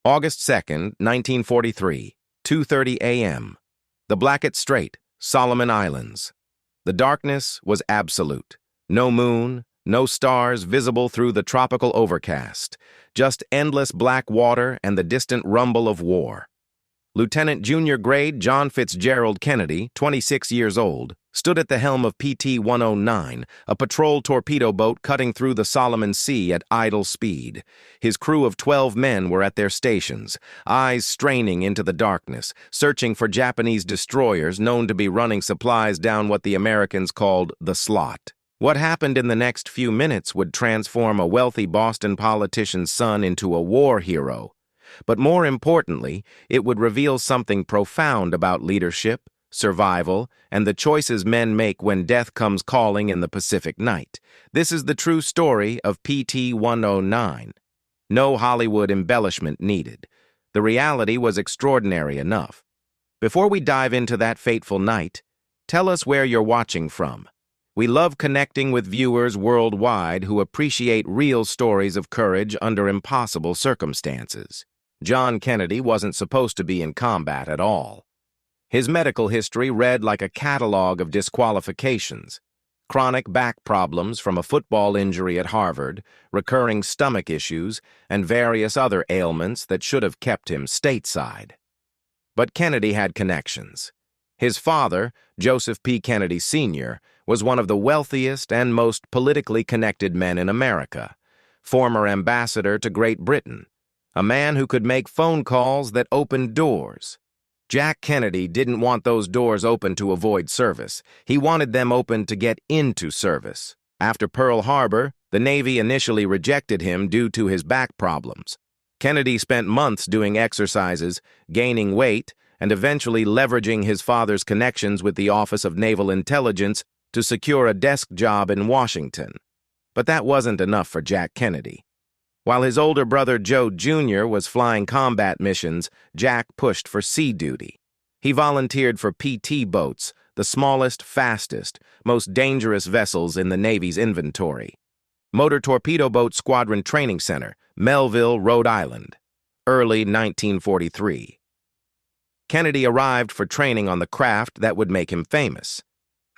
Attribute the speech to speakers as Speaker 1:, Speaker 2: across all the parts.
Speaker 1: August 2nd, 1943, 2:30 a.m. The Blackett Strait, Solomon Islands. The darkness was absolute. No moon, no stars visible through the tropical overcast, just endless black water and the distant rumble of war. Lieutenant Junior Grade John Fitzgerald Kennedy, 26 years old, stood at the helm of PT-109, a patrol torpedo boat cutting through the Solomon Sea at idle speed. His crew of 12 men were at their stations, eyes straining into the darkness, searching for Japanese destroyers known to be running supplies down what the Americans called the slot. What happened in the next few minutes would transform a wealthy Boston politician's son into a war hero. But more importantly, it would reveal something profound about leadership, survival, and the choices men make when death comes calling in the Pacific night. This is the true story of PT-109. No Hollywood embellishment needed. The reality was extraordinary enough. Before we dive into that fateful night, tell us where you're watching from. We love connecting with viewers worldwide who appreciate real stories of courage under impossible circumstances. John Kennedy wasn't supposed to be in combat at all. His medical history read like a catalog of disqualifications: chronic back problems from a football injury at Harvard, recurring stomach issues, and various other ailments that should have kept him stateside. But Kennedy had connections. His father, Joseph P. Kennedy Sr., was one of the wealthiest and most politically connected men in America, former ambassador to Great Britain, a man who could make phone calls that opened doors. Jack Kennedy didn't want those doors open to avoid service. He wanted them open to get into service. After Pearl Harbor, the Navy initially rejected him due to his back problems. Kennedy spent months doing exercises, gaining weight, and eventually leveraging his father's connections with the Office of Naval Intelligence to secure a desk job in Washington. But that wasn't enough for Jack Kennedy. While his older brother Joe Jr. was flying combat missions, Jack pushed for sea duty. He volunteered for PT boats, the smallest, fastest, most dangerous vessels in the Navy's inventory. Motor Torpedo Boat Squadron Training Center, Melville, Rhode Island, early 1943. Kennedy arrived for training on the craft that would make him famous.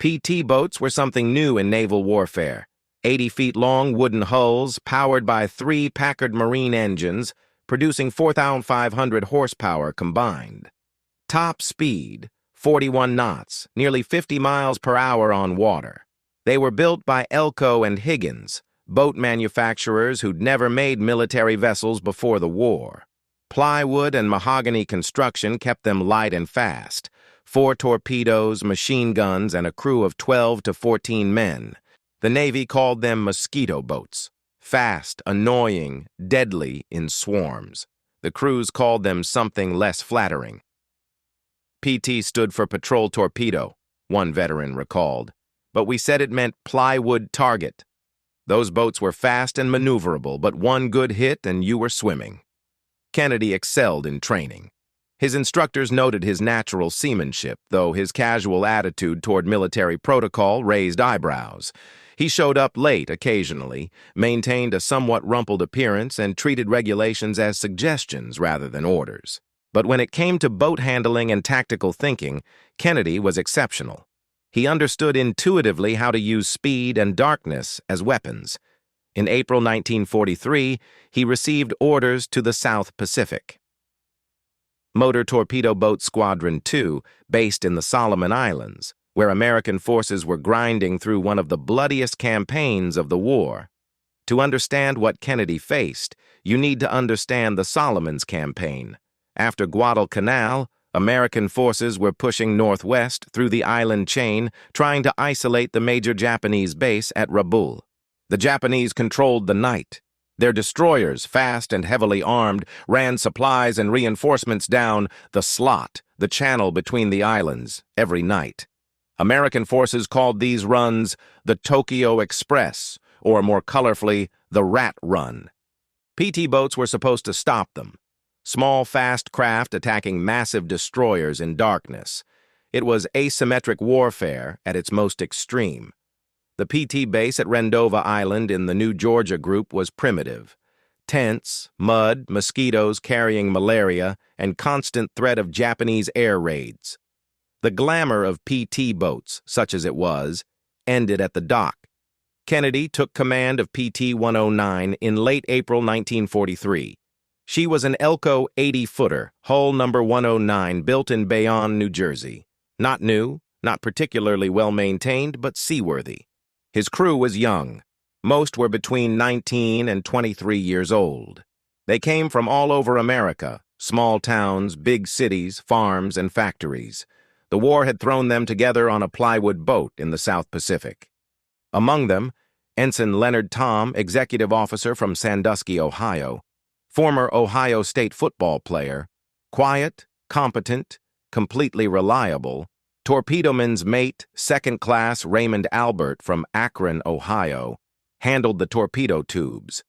Speaker 1: PT boats were something new in naval warfare. 80 feet long wooden hulls powered by 3 Packard Marine engines, producing 4,500 horsepower combined. Top speed, 41 knots, nearly 50 miles per hour on water. They were built by Elko and Higgins, boat manufacturers who'd never made military vessels before the war. Plywood and mahogany construction kept them light and fast. 4 torpedoes, machine guns, and a crew of 12 to 14 men. The Navy called them mosquito boats. Fast, annoying, deadly in swarms. The crews called them something less flattering. PT stood for Patrol Torpedo, one veteran recalled. But we said it meant plywood target. Those boats were fast and maneuverable, but one good hit and you were swimming. Kennedy excelled in training. His instructors noted his natural seamanship, though his casual attitude toward military protocol raised eyebrows. He showed up late occasionally, maintained a somewhat rumpled appearance, and treated regulations as suggestions rather than orders. But when it came to boat handling and tactical thinking, Kennedy was exceptional. He understood intuitively how to use speed and darkness as weapons. In April 1943, he received orders to the South Pacific. Motor Torpedo Boat Squadron 2, based in the Solomon Islands, where American forces were grinding through one of the bloodiest campaigns of the war. To understand what Kennedy faced, you need to understand the Solomons campaign. After Guadalcanal, American forces were pushing northwest through the island chain, trying to isolate the major Japanese base at Rabaul. The Japanese controlled the night. Their destroyers, fast and heavily armed, ran supplies and reinforcements down the slot, the channel between the islands, every night. American forces called these runs the Tokyo Express, or more colorfully, the Rat Run. PT boats were supposed to stop them. Small, fast craft attacking massive destroyers in darkness. It was asymmetric warfare at its most extreme. The PT base at Rendova Island in the New Georgia Group was primitive. Tents, mud, mosquitoes carrying malaria, and constant threat of Japanese air raids. The glamour of PT boats, such as it was, ended at the dock. Kennedy took command of PT-109 in late April 1943. She was an Elco 80-footer, hull number 109, built in Bayonne, New Jersey. Not new, not particularly well-maintained, but seaworthy. His crew was young. Most were between 19 and 23 years old. They came from all over America, small towns, big cities, farms, and factories. The war had thrown them together on a plywood boat in the South Pacific. Among them, Ensign Leonard Tom, executive officer from Sandusky, Ohio, former Ohio State football player, quiet, competent, completely reliable, torpedoman's mate, second-class Raymond Albert from Akron, Ohio, handled the torpedo tubes.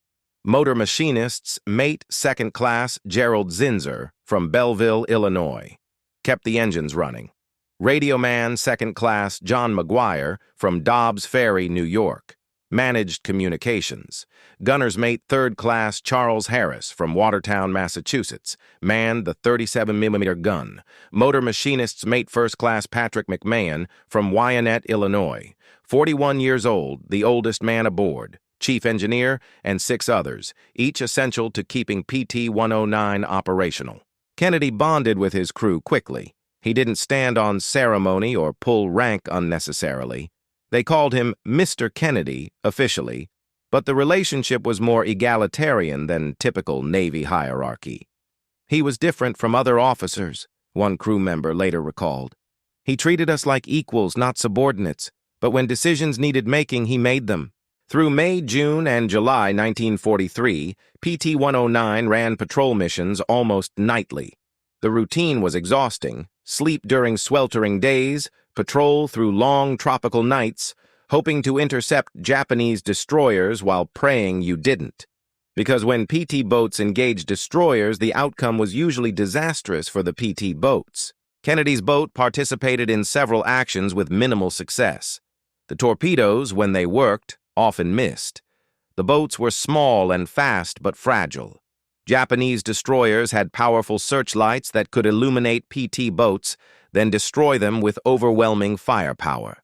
Speaker 1: Motor machinist's mate, second-class Gerald Zinzer from Belleville, Illinois, kept the engines running. Radio man, second-class John McGuire from Dobbs Ferry, New York, managed communications. Gunner's mate, third-class Charles Harris from Watertown, Massachusetts, manned the 37mm gun. Motor machinist's mate, first-class Patrick McMahon from Wyanett, Illinois, 41 years old, the oldest man aboard, chief engineer, and 6 others, each essential to keeping PT-109 operational. Kennedy bonded with his crew quickly. He didn't stand on ceremony or pull rank unnecessarily. They called him Mr. Kennedy, officially, but the relationship was more egalitarian than typical Navy hierarchy. He was different from other officers, one crew member later recalled. He treated us like equals, not subordinates, but when decisions needed making, he made them. Through May, June, and July 1943, PT-109 ran patrol missions almost nightly. The routine was exhausting. Sleep during sweltering days, patrol through long tropical nights, hoping to intercept Japanese destroyers while praying you didn't. Because when PT boats engaged destroyers, the outcome was usually disastrous for the PT boats. Kennedy's boat participated in several actions with minimal success. The torpedoes, when they worked, often missed. The boats were small and fast but fragile. Japanese destroyers had powerful searchlights that could illuminate PT boats, then destroy them with overwhelming firepower.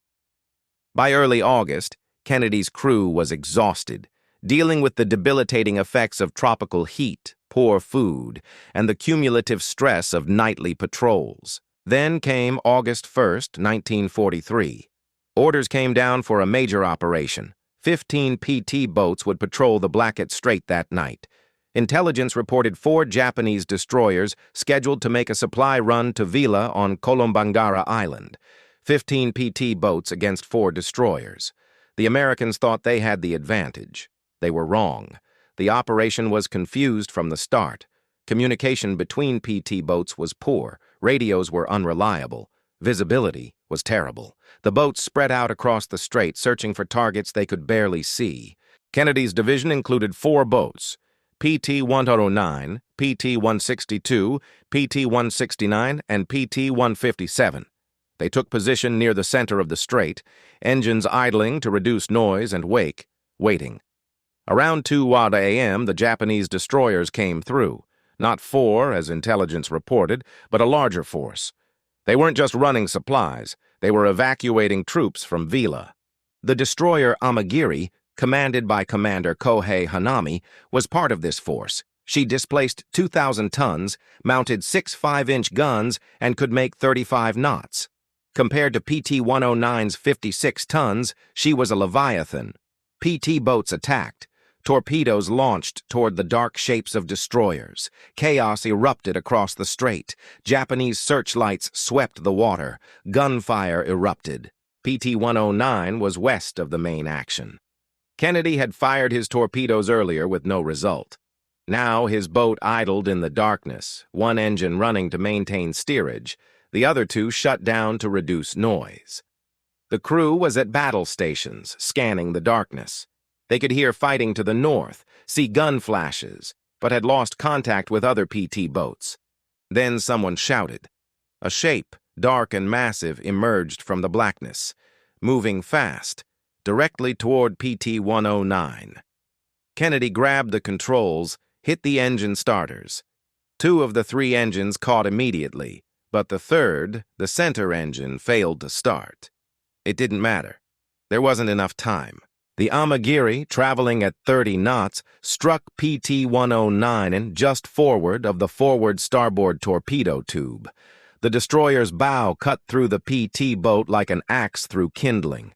Speaker 1: By early August, Kennedy's crew was exhausted, dealing with the debilitating effects of tropical heat, poor food, and the cumulative stress of nightly patrols. Then came August 1st, 1943. Orders came down for a major operation. 15 PT boats would patrol the Blackett Strait that night. Intelligence reported 4 Japanese destroyers scheduled to make a supply run to Vila on Kolombangara Island. 15 PT boats against 4 destroyers. The Americans thought they had the advantage. They were wrong. The operation was confused from the start. Communication between PT boats was poor. Radios were unreliable. Visibility was terrible. The boats spread out across the strait, searching for targets they could barely see. Kennedy's division included 4 boats: PT-109, PT-162, PT-169, and PT-157. They took position near the center of the strait, engines idling to reduce noise and wake, waiting. Around 2 a.m., the Japanese destroyers came through. Not 4, as intelligence reported, but a larger force. They weren't just running supplies. They were evacuating troops from Vila. The destroyer Amagiri, commanded by Commander Kohei Hanami, was part of this force. She displaced 2,000 tons, mounted 6 5-inch guns, and could make 35 knots. Compared to PT-109's 56 tons, she was a leviathan. PT boats attacked. Torpedoes launched toward the dark shapes of destroyers. Chaos erupted across the strait. Japanese searchlights swept the water. Gunfire erupted. PT-109 was west of the main action. Kennedy had fired his torpedoes earlier with no result. Now his boat idled in the darkness, one engine running to maintain steerage, the other 2 shut down to reduce noise. The crew was at battle stations, scanning the darkness. They could hear fighting to the north, see gun flashes, but had lost contact with other PT boats. Then someone shouted. A shape, dark and massive, emerged from the blackness, moving fast, directly toward PT-109. Kennedy grabbed the controls, hit the engine starters. 2 of the 3 engines caught immediately, but the third, the center engine, failed to start. It didn't matter. There wasn't enough time. The Amagiri, traveling at 30 knots, struck PT-109 just forward of the forward starboard torpedo tube. The destroyer's bow cut through the PT boat like an axe through kindling.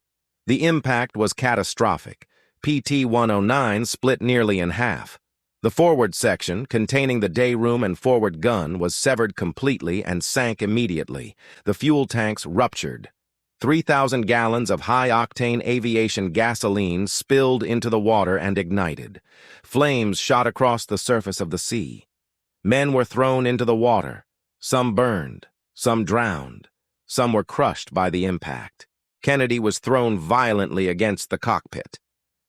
Speaker 1: The impact was catastrophic. PT-109 split nearly in half. The forward section, containing the day room and forward gun, was severed completely and sank immediately. The fuel tanks ruptured. 3,000 gallons of high-octane aviation gasoline spilled into the water and ignited. Flames shot across the surface of the sea. Men were thrown into the water. Some burned, some drowned, some were crushed by the impact. Kennedy was thrown violently against the cockpit.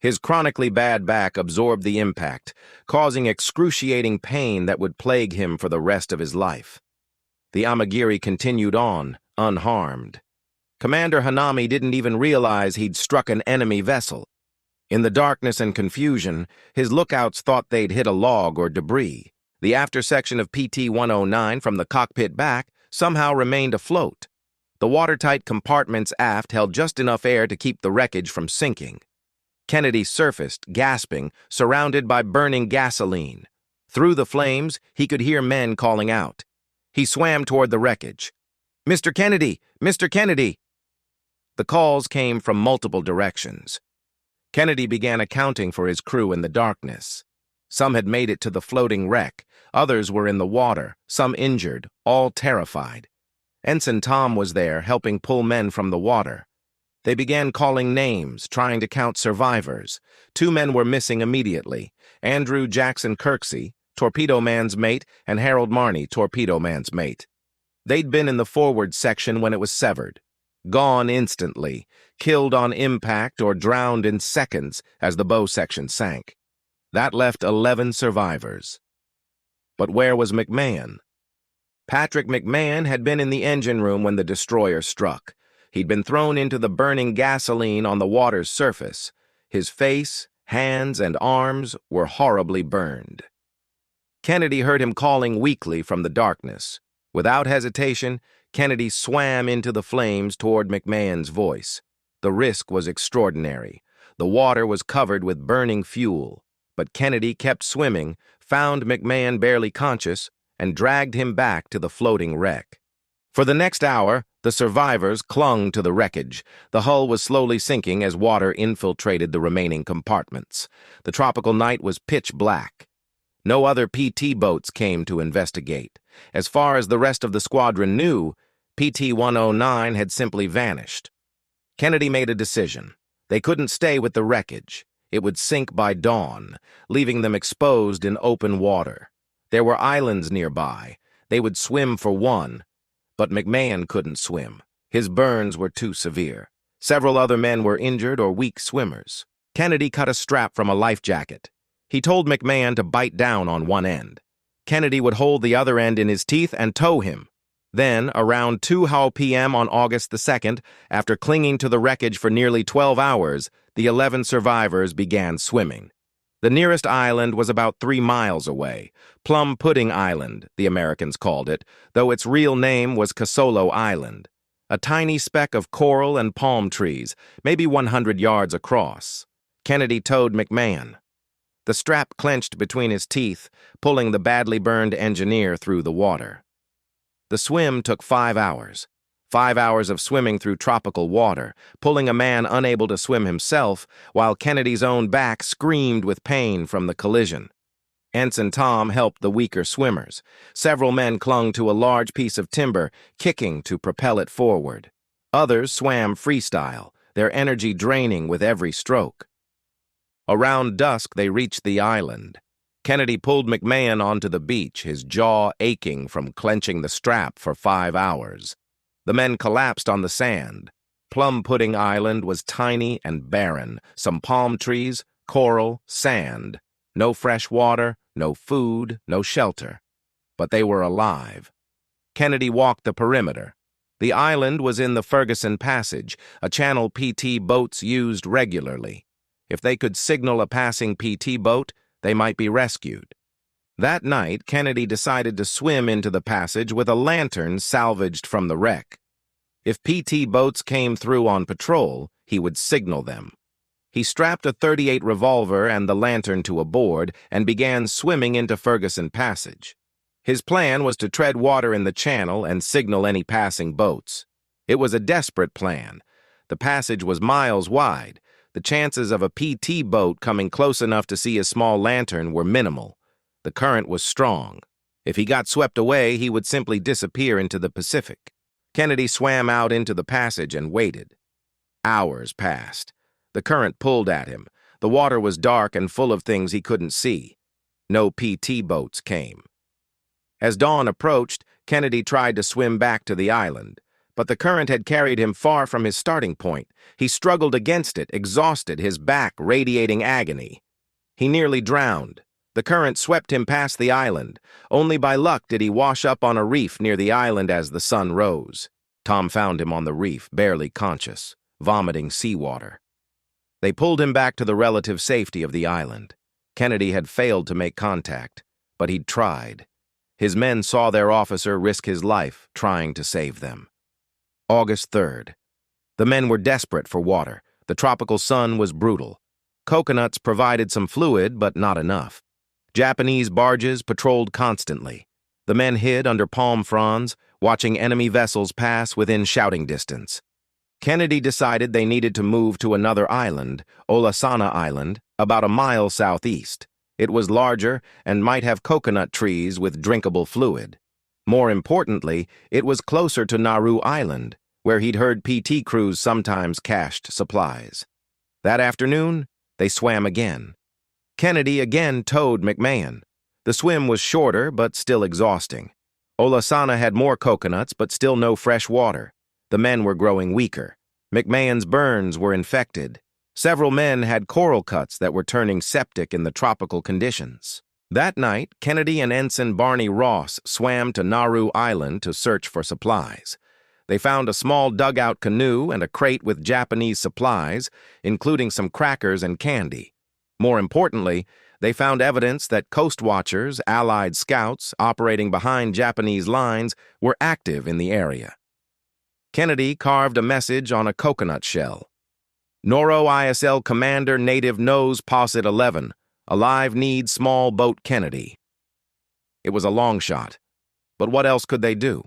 Speaker 1: His chronically bad back absorbed the impact, causing excruciating pain that would plague him for the rest of his life. The Amagiri continued on, unharmed. Commander Hanami didn't even realize he'd struck an enemy vessel. In the darkness and confusion, his lookouts thought they'd hit a log or debris. The after section of PT-109 from the cockpit back somehow remained afloat. The watertight compartments aft held just enough air to keep the wreckage from sinking. Kennedy surfaced, gasping, surrounded by burning gasoline. Through the flames, he could hear men calling out. He swam toward the wreckage. "Mr. Kennedy! Mr. Kennedy!" The calls came from multiple directions. Kennedy began accounting for his crew in the darkness. Some had made it to the floating wreck. Others were in the water, some injured, all terrified. Ensign Tom was there, helping pull men from the water. They began calling names, trying to count survivors. 2 men were missing immediately: Andrew Jackson Kirksey, Torpedo Man's mate, and Harold Marney, Torpedo Man's mate. They'd been in the forward section when it was severed. Gone instantly, killed on impact or drowned in seconds as the bow section sank. That left 11 survivors. But where was McMahon? Patrick McMahon had been in the engine room when the destroyer struck. He'd been thrown into the burning gasoline on the water's surface. His face, hands, and arms were horribly burned. Kennedy heard him calling weakly from the darkness. Without hesitation, Kennedy swam into the flames toward McMahon's voice. The risk was extraordinary. The water was covered with burning fuel. But Kennedy kept swimming, found McMahon barely conscious, and dragged him back to the floating wreck. For the next hour, the survivors clung to the wreckage. The hull was slowly sinking as water infiltrated the remaining compartments. The tropical night was pitch black. No other PT boats came to investigate. As far as the rest of the squadron knew, PT-109 had simply vanished. Kennedy made a decision. They couldn't stay with the wreckage. It would sink by dawn, leaving them exposed in open water. There were islands nearby. They would swim for one. But McMahon couldn't swim. His burns were too severe. Several other men were injured or weak swimmers. Kennedy cut a strap from a life jacket. He told McMahon to bite down on one end. Kennedy would hold the other end in his teeth and tow him. Then, around 2 p.m. on August the 2nd, after clinging to the wreckage for nearly 12 hours, the 11 survivors began swimming. The nearest island was about 3 miles away. Plum Pudding Island, the Americans called it, though its real name was Casolo Island. A tiny speck of coral and palm trees, maybe 100 yards across. Kennedy towed McMahon. The strap clenched between his teeth, pulling the badly burned engineer through the water. The swim took 5 hours. 5 hours of swimming through tropical water, pulling a man unable to swim himself, while Kennedy's own back screamed with pain from the collision. Ensign Tom helped the weaker swimmers. Several men clung to a large piece of timber, kicking to propel it forward. Others swam freestyle, their energy draining with every stroke. Around dusk, they reached the island. Kennedy pulled McMahon onto the beach, his jaw aching from clenching the strap for 5 hours. The men collapsed on the sand. Plum Pudding Island was tiny and barren, some palm trees, coral, sand. No fresh water, no food, no shelter. But they were alive. Kennedy walked the perimeter. The island was in the Ferguson Passage, a channel PT boats used regularly. If they could signal a passing PT boat, they might be rescued. That night, Kennedy decided to swim into the passage with a lantern salvaged from the wreck. If PT boats came through on patrol, he would signal them. He strapped a .38 revolver and the lantern to a board and began swimming into Ferguson Passage. His plan was to tread water in the channel and signal any passing boats. It was a desperate plan. The passage was miles wide. The chances of a PT boat coming close enough to see his small lantern were minimal. The current was strong. If he got swept away, he would simply disappear into the Pacific. Kennedy swam out into the passage and waited. Hours passed. The current pulled at him. The water was dark and full of things he couldn't see. No PT boats came. As dawn approached, Kennedy tried to swim back to the island, but the current had carried him far from his starting point. He struggled against it, exhausted, his back radiating agony. He nearly drowned. The current swept him past the island. Only by luck did he wash up on a reef near the island as the sun rose. Tom found him on the reef, barely conscious, vomiting seawater. They pulled him back to the relative safety of the island. Kennedy had failed to make contact, but he'd tried. His men saw their officer risk his life trying to save them. August 3rd. The men were desperate for water. The tropical sun was brutal. Coconuts provided some fluid, but not enough. Japanese barges patrolled constantly. The men hid under palm fronds, watching enemy vessels pass within shouting distance. Kennedy decided they needed to move to another island, Olasana Island, about a mile southeast. It was larger and might have coconut trees with drinkable fluid. More importantly, it was closer to Nauru Island, where he'd heard PT crews sometimes cached supplies. That afternoon, they swam again. Kennedy again towed McMahon. The swim was shorter, but still exhausting. Olasana had more coconuts, but still no fresh water. The men were growing weaker. McMahon's burns were infected. Several men had coral cuts that were turning septic in the tropical conditions. That night, Kennedy and Ensign Barney Ross swam to Nauru Island to search for supplies. They found a small dugout canoe and a crate with Japanese supplies, including some crackers and candy. More importantly, they found evidence that coast watchers, Allied scouts operating behind Japanese lines, were active in the area. Kennedy carved a message on a coconut shell. Noro ISL Commander Native Nose Posset 11. Alive need small boat Kennedy. It was a long shot, but what else could they do?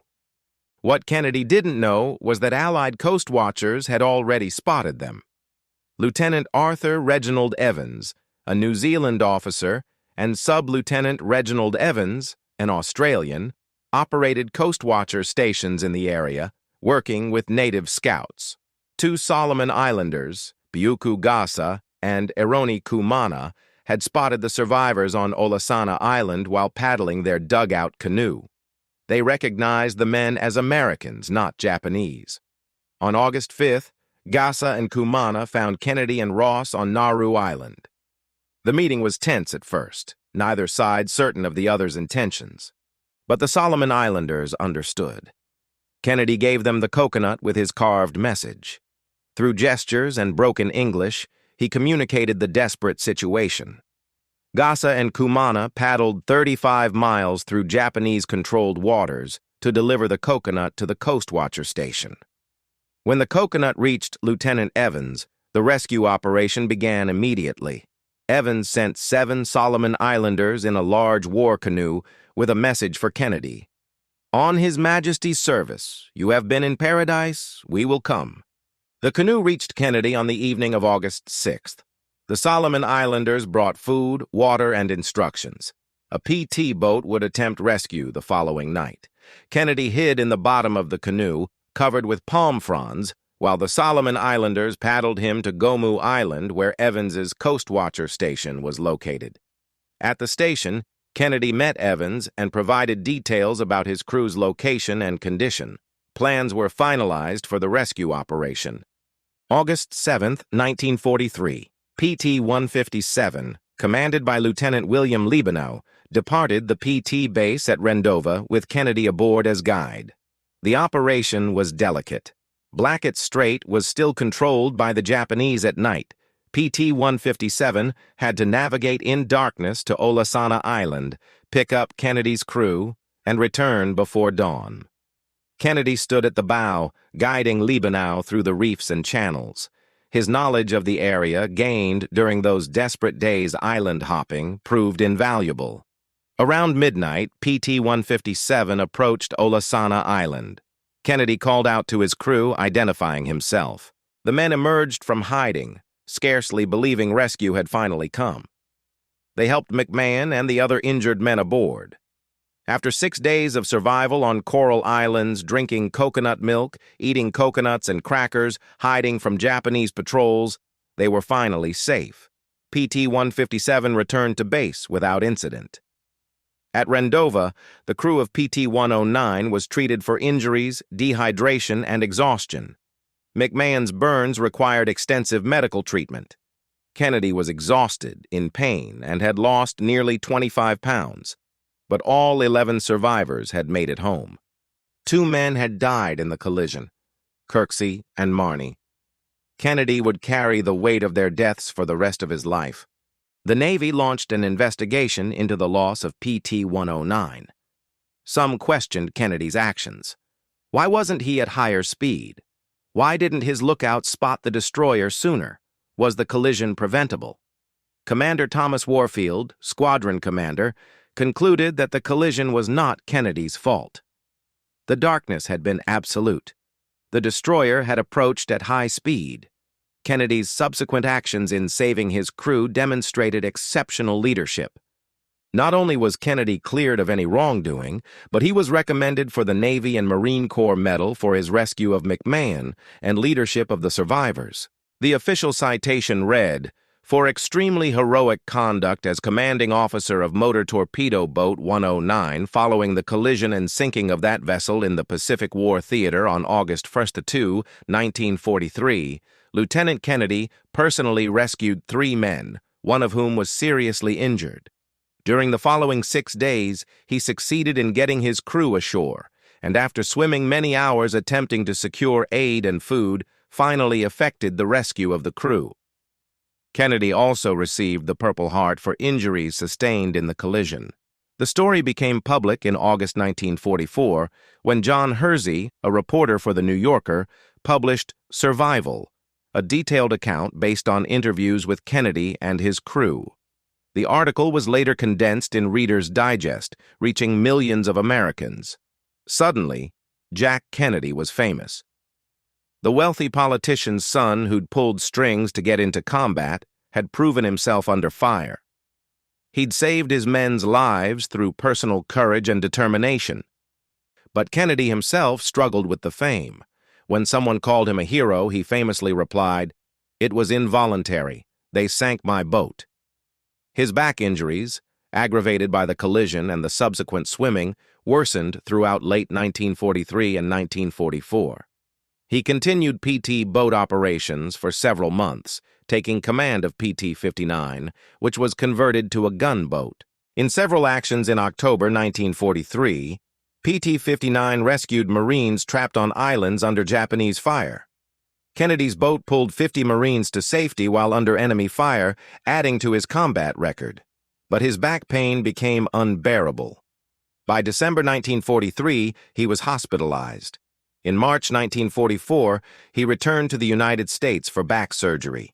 Speaker 1: What Kennedy didn't know was that Allied coast watchers had already spotted them. Lieutenant Arthur Reginald Evans, a New Zealand officer, and Sub-Lieutenant Reginald Evans, an Australian, operated coast watcher stations in the area, working with native scouts. Two Solomon Islanders, Biuku Gasa and Eroni Kumana, had spotted the survivors on Olasana Island while paddling their dugout canoe. They recognized the men as Americans, not Japanese. On August 5th, Gasa and Kumana found Kennedy and Ross on Nauru Island. The meeting was tense at first, neither side certain of the other's intentions. But the Solomon Islanders understood. Kennedy gave them the coconut with his carved message. Through gestures and broken English, he communicated the desperate situation. Gasa and Kumana paddled 35 miles through Japanese-controlled waters to deliver the coconut to the Coast Watcher station. When the coconut reached Lieutenant Evans, the rescue operation began immediately. Evans sent 7 Solomon Islanders in a large war canoe with a message for Kennedy. On His Majesty's service, you have been in paradise, we will come. The canoe reached Kennedy on the evening of August 6th. The Solomon Islanders brought food, water, and instructions. A PT boat would attempt rescue the following night. Kennedy hid in the bottom of the canoe, covered with palm fronds, while the Solomon Islanders paddled him to Gomu Island, where Evans's Coast Watcher station was located. At the station, Kennedy met Evans and provided details about his crew's location and condition. Plans were finalized for the rescue operation. August 7, 1943, PT-157, commanded by Lieutenant William Libanow, departed the PT base at Rendova with Kennedy aboard as guide. The operation was delicate. Blackett Strait was still controlled by the Japanese at night. PT-157 had to navigate in darkness to Olasana Island, pick up Kennedy's crew, and return before dawn. Kennedy stood at the bow, guiding Liebenau through the reefs and channels. His knowledge of the area, gained during those desperate days island hopping, proved invaluable. Around midnight, PT-157 approached Olasana Island. Kennedy called out to his crew, identifying himself. The men emerged from hiding, scarcely believing rescue had finally come. They helped McMahon and the other injured men aboard. After 6 days of survival on coral islands, drinking coconut milk, eating coconuts and crackers, hiding from Japanese patrols, they were finally safe. PT-157 returned to base without incident. At Rendova, the crew of PT-109 was treated for injuries, dehydration, and exhaustion. McMahon's burns required extensive medical treatment. Kennedy was exhausted, in pain, and had lost nearly 25 pounds. But all 11 survivors had made it home. 2 men had died in the collision, Kirksey and Marney. Kennedy would carry the weight of their deaths for the rest of his life. The Navy launched an investigation into the loss of PT-109. Some questioned Kennedy's actions. Why wasn't he at higher speed? Why didn't his lookout spot the destroyer sooner? Was the collision preventable? Commander Thomas Warfield, squadron commander, concluded that the collision was not Kennedy's fault. The darkness had been absolute. The destroyer had approached at high speed. Kennedy's subsequent actions in saving his crew demonstrated exceptional leadership. Not only was Kennedy cleared of any wrongdoing, but he was recommended for the Navy and Marine Corps Medal for his rescue of McMahon and leadership of the survivors. The official citation read, "For extremely heroic conduct as commanding officer of motor torpedo boat 109 following the collision and sinking of that vessel in the Pacific War Theater on August 1-2, 1943, Lieutenant Kennedy personally rescued 3 men, one of whom was seriously injured. During the following 6 days, he succeeded in getting his crew ashore, and after swimming many hours attempting to secure aid and food, finally effected the rescue of the crew." Kennedy also received the Purple Heart for injuries sustained in the collision. The story became public in August 1944 when John Hersey, a reporter for The New Yorker, published Survival, a detailed account based on interviews with Kennedy and his crew. The article was later condensed in Reader's Digest, reaching millions of Americans. Suddenly, Jack Kennedy was famous. The wealthy politician's son who'd pulled strings to get into combat had proven himself under fire. He'd saved his men's lives through personal courage and determination. But Kennedy himself struggled with the fame. When someone called him a hero, he famously replied, "It was involuntary. They sank my boat." His back injuries, aggravated by the collision and the subsequent swimming, worsened throughout late 1943 and 1944. He continued PT boat operations for several months, taking command of PT-59, which was converted to a gunboat. In several actions in October 1943, PT-59 rescued Marines trapped on islands under Japanese fire. Kennedy's boat pulled 50 Marines to safety while under enemy fire, adding to his combat record. But his back pain became unbearable. By December 1943, he was hospitalized. In March 1944, he returned to the United States for back surgery.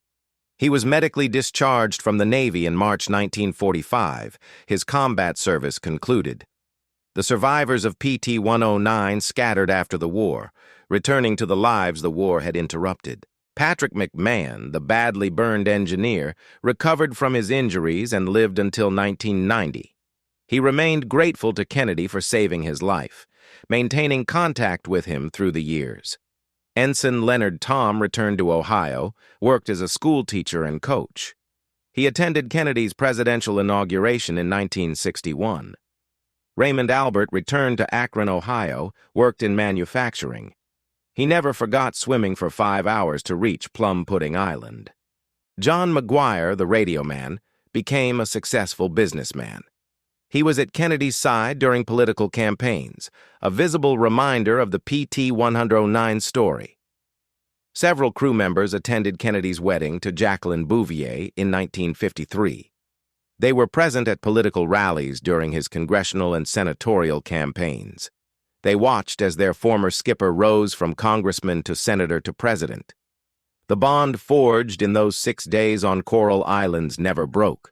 Speaker 1: He was medically discharged from the Navy in March 1945. His combat service concluded. The survivors of PT-109 scattered after the war, returning to the lives the war had interrupted. Patrick McMahon, the badly burned engineer, recovered from his injuries and lived until 1990. He remained grateful to Kennedy for saving his life, maintaining contact with him through the years. Ensign Leonard Tom returned to Ohio, worked as a school teacher and coach. He attended Kennedy's presidential inauguration in 1961. Raymond Albert returned to Akron, Ohio, worked in manufacturing. He never forgot swimming for 5 hours to reach Plum Pudding Island. John McGuire, the radio man, became a successful businessman. He was at Kennedy's side during political campaigns, a visible reminder of the PT-109 story. Several crew members attended Kennedy's wedding to Jacqueline Bouvier in 1953. They were present at political rallies during his congressional and senatorial campaigns. They watched as their former skipper rose from congressman to senator to president. The bond forged in those 6 days on Coral Islands never broke.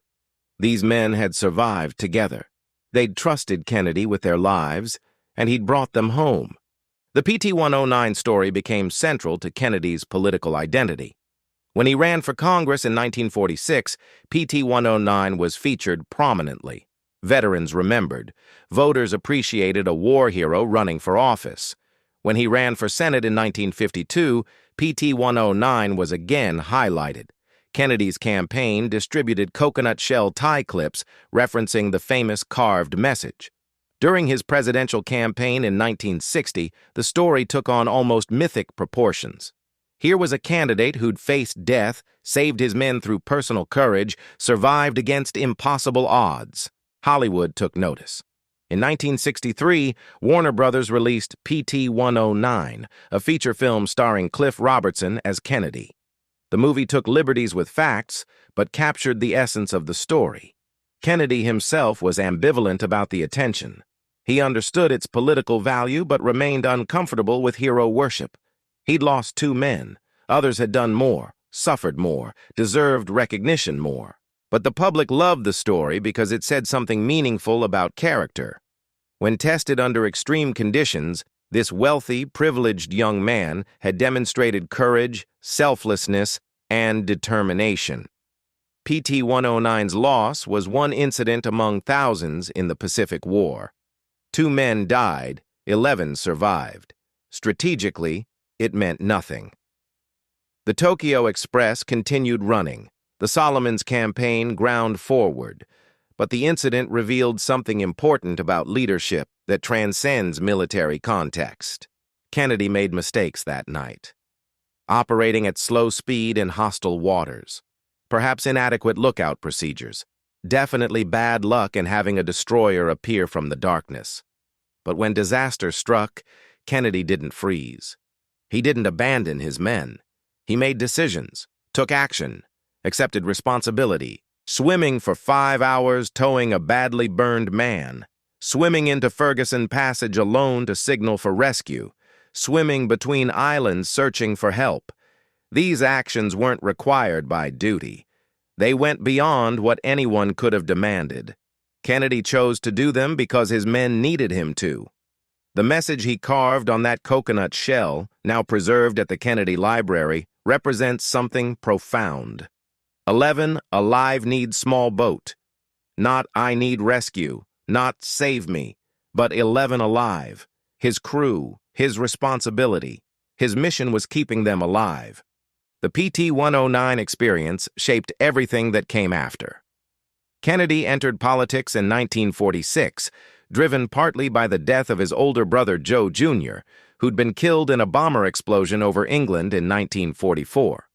Speaker 1: These men had survived together. They'd trusted Kennedy with their lives, and he'd brought them home. The PT-109 story became central to Kennedy's political identity. When he ran for Congress in 1946, PT-109 was featured prominently. Veterans remembered. Voters appreciated a war hero running for office. When he ran for Senate in 1952, PT-109 was again highlighted. Kennedy's campaign distributed coconut shell tie clips referencing the famous carved message. During his presidential campaign in 1960, the story took on almost mythic proportions. Here was a candidate who'd faced death, saved his men through personal courage, survived against impossible odds. Hollywood took notice. In 1963, Warner Brothers released PT-109, a feature film starring Cliff Robertson as Kennedy. The movie took liberties with facts, but captured the essence of the story. Kennedy himself was ambivalent about the attention. He understood its political value, but remained uncomfortable with hero worship. He'd lost 2 men. Others had done more, suffered more, deserved recognition more. But the public loved the story because it said something meaningful about character. When tested under extreme conditions, this wealthy, privileged young man had demonstrated courage, selflessness, and determination. PT-109's loss was one incident among thousands in the Pacific War. 2 men died, 11 survived. Strategically, it meant nothing. The Tokyo Express continued running. The Solomons campaign ground forward. But the incident revealed something important about leadership that transcends military context. Kennedy made mistakes that night. Operating at slow speed in hostile waters. Perhaps inadequate lookout procedures. Definitely bad luck in having a destroyer appear from the darkness. But when disaster struck, Kennedy didn't freeze. He didn't abandon his men. He made decisions, took action, accepted responsibility, swimming for 5 hours towing a badly burned man, swimming into Ferguson Passage alone to signal for rescue, swimming between islands searching for help. These actions weren't required by duty. They went beyond what anyone could have demanded. Kennedy chose to do them because his men needed him to. The message he carved on that coconut shell, now preserved at the Kennedy Library, represents something profound. 11, alive need small boat. Not I need rescue, not save me, but 11 alive. His crew, his responsibility. His mission was keeping them alive. The PT-109 experience shaped everything that came after. Kennedy entered politics in 1946, driven partly by the death of his older brother Joe Jr., who'd been killed in a bomber explosion over England in 1944.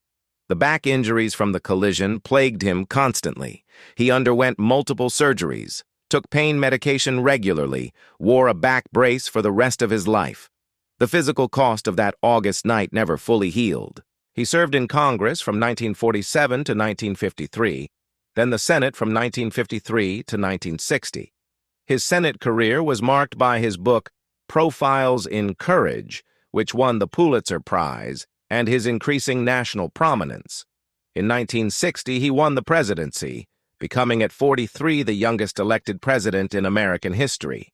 Speaker 1: The back injuries from the collision plagued him constantly. He underwent multiple surgeries, took pain medication regularly, wore a back brace for the rest of his life. The physical cost of that August night never fully healed. He served in Congress from 1947 to 1953, then the Senate from 1953 to 1960. His Senate career was marked by his book, Profiles in Courage, which won the Pulitzer Prize, and his increasing national prominence. In 1960, he won the presidency, becoming at 43 the youngest elected president in American history.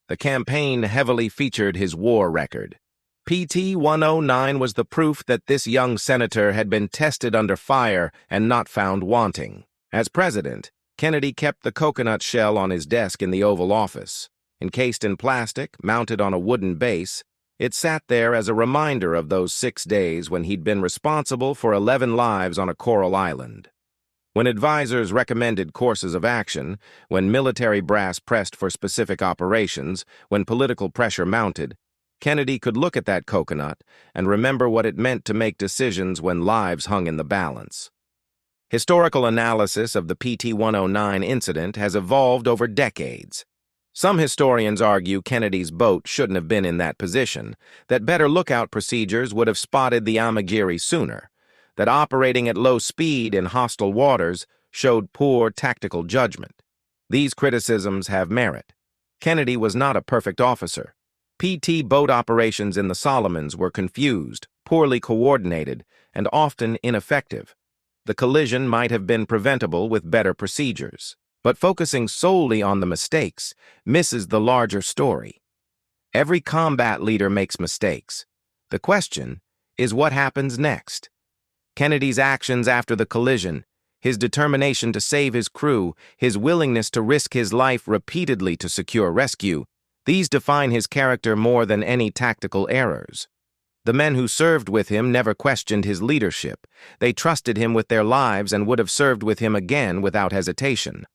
Speaker 1: The campaign heavily featured his war record. PT-109 was the proof that this young senator had been tested under fire and not found wanting. As president, Kennedy kept the coconut shell on his desk in the Oval Office. Encased in plastic, mounted on a wooden base, it sat there as a reminder of those 6 days when he'd been responsible for 11 lives on a coral island. When advisors recommended courses of action, when military brass pressed for specific operations, when political pressure mounted, Kennedy could look at that coconut and remember what it meant to make decisions when lives hung in the balance. Historical analysis of the PT-109 incident has evolved over decades. Some historians argue Kennedy's boat shouldn't have been in that position, that better lookout procedures would have spotted the Amagiri sooner, that operating at low speed in hostile waters showed poor tactical judgment. These criticisms have merit. Kennedy was not a perfect officer. PT boat operations in the Solomons were confused, poorly coordinated, and often ineffective. The collision might have been preventable with better procedures. But focusing solely on the mistakes misses the larger story. Every combat leader makes mistakes. The question is what happens next. Kennedy's actions after the collision, his determination to save his crew, his willingness to risk his life repeatedly to secure rescue, these define his character more than any tactical errors. The men who served with him never questioned his leadership. They trusted him with their lives and would have served with him again without hesitation.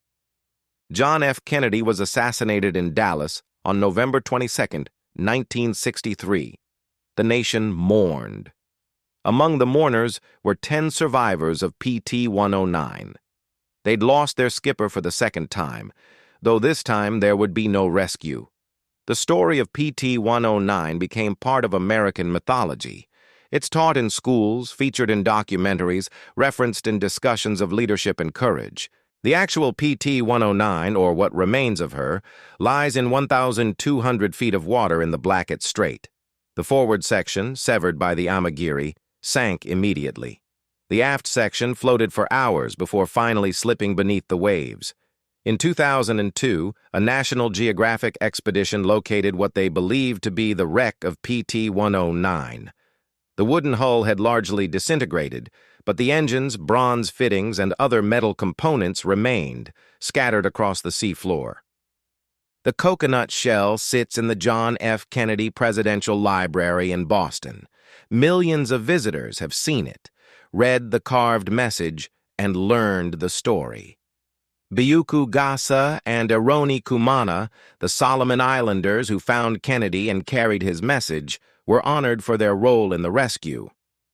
Speaker 1: John F. Kennedy was assassinated in Dallas on November 22, 1963. The nation mourned. Among the mourners were 10 survivors of PT-109. They'd lost their skipper for the second time, though this time there would be no rescue. The story of PT-109 became part of American mythology. It's taught in schools, featured in documentaries, referenced in discussions of leadership and courage. The actual PT-109, or what remains of her, lies in 1,200 feet of water in the Blackett Strait. The forward section, severed by the Amagiri, sank immediately. The aft section floated for hours before finally slipping beneath the waves. In 2002, a National Geographic expedition located what they believed to be the wreck of PT-109. The wooden hull had largely disintegrated, but the engines, bronze fittings, and other metal components remained, scattered across the seafloor. The coconut shell sits in the John F. Kennedy Presidential Library in Boston. Millions of visitors have seen it, read the carved message, and learned the story. Biyuku Gasa and Aroni Kumana, the Solomon Islanders who found Kennedy and carried his message, were honored for their role in the rescue.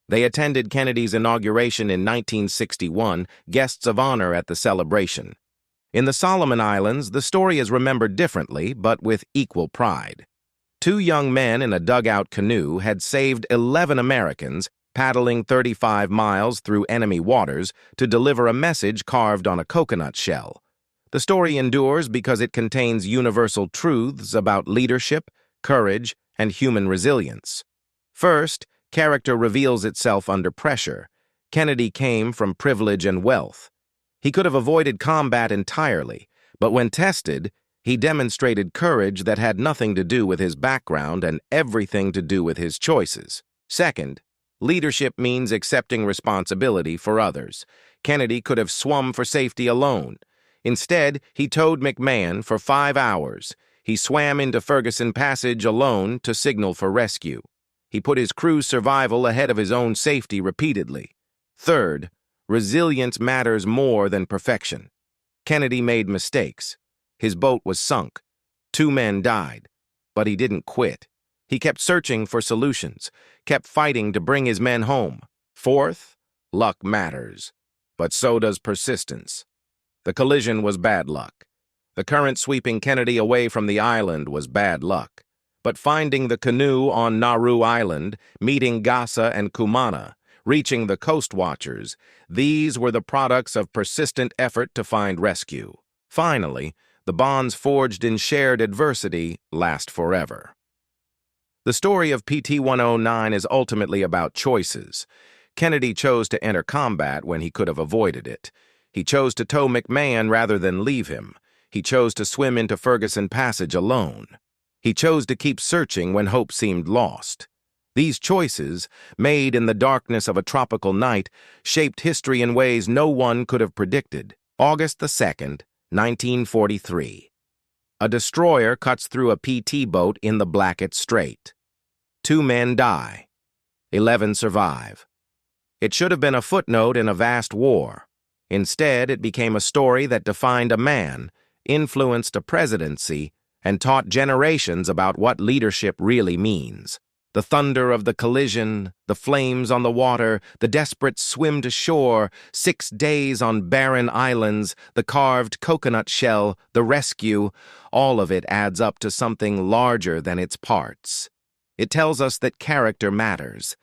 Speaker 1: They attended Kennedy's inauguration in 1961, guests of honor at the celebration. In the Solomon Islands, the story is remembered differently, but with equal pride. 2 young men in a dugout canoe had saved 11 Americans, paddling 35 miles through enemy waters to deliver a message carved on a coconut shell. The story endures because it contains universal truths about leadership, courage, and human resilience. First, character reveals itself under pressure. Kennedy came from privilege and wealth. He could have avoided combat entirely, but when tested, he demonstrated courage that had nothing to do with his background and everything to do with his choices. Second, leadership means accepting responsibility for others. Kennedy could have swum for safety alone. Instead, he towed McMahon for 5 hours. He swam into Ferguson Passage alone to signal for rescue. He put his crew's survival ahead of his own safety repeatedly. Third, resilience matters more than perfection. Kennedy made mistakes. His boat was sunk. 2 men died. But he didn't quit. He kept searching for solutions, kept fighting to bring his men home. Fourth, luck matters. But so does persistence. The collision was bad luck. The current sweeping Kennedy away from the island was bad luck. But finding the canoe on Nauru Island, meeting Gasa and Kumana, reaching the coast watchers, these were the products of persistent effort to find rescue. Finally, the bonds forged in shared adversity last forever. The story of PT-109 is ultimately about choices. Kennedy chose to enter combat when he could have avoided it. He chose to tow McMahon rather than leave him. He chose to swim into Ferguson Passage alone. He chose to keep searching when hope seemed lost. These choices, made in the darkness of a tropical night, shaped history in ways no one could have predicted. August 2nd, 1943. A destroyer cuts through a PT boat in the Blackett Strait. 2 men die. 11 survive. It should have been a footnote in a vast war. Instead, it became a story that defined a man, influenced a presidency, and taught generations about what leadership really means. The thunder of the collision, the flames on the water, the desperate swim to shore, 6 days on barren islands, the carved coconut shell, the rescue, all of it adds up to something larger than its parts. It tells us that character matters.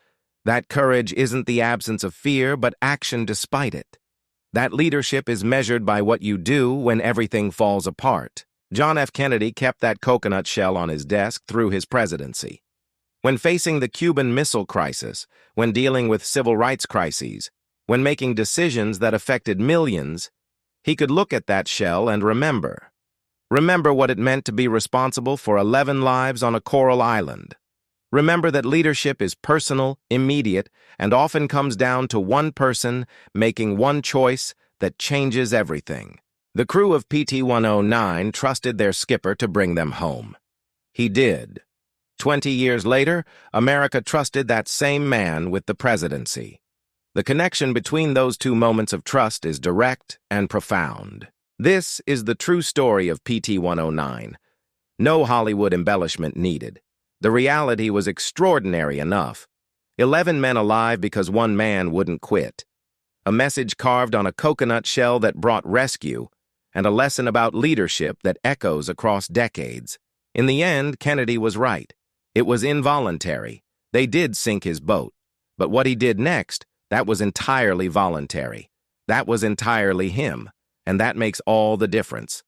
Speaker 1: That courage isn't the absence of fear, but action despite it. That leadership is measured by what you do when everything falls apart. John F. Kennedy kept that coconut shell on his desk through his presidency. When facing the Cuban Missile Crisis, when dealing with civil rights crises, when making decisions that affected millions, he could look at that shell and remember. Remember what it meant to be responsible for 11 lives on a coral island. Remember that leadership is personal, immediate, and often comes down to one person making one choice that changes everything. The crew of PT-109 trusted their skipper to bring them home. He did. 20 years later, America trusted that same man with the presidency. The connection between those two moments of trust is direct and profound. This is the true story of PT-109. No Hollywood embellishment needed. The reality was extraordinary enough. 11 men alive because one man wouldn't quit. A message carved on a coconut shell that brought rescue, and a lesson about leadership that echoes across decades. In the end, Kennedy was right. It was involuntary. They did sink his boat. But what he did next, that was entirely voluntary. That was entirely him. And that makes all the difference.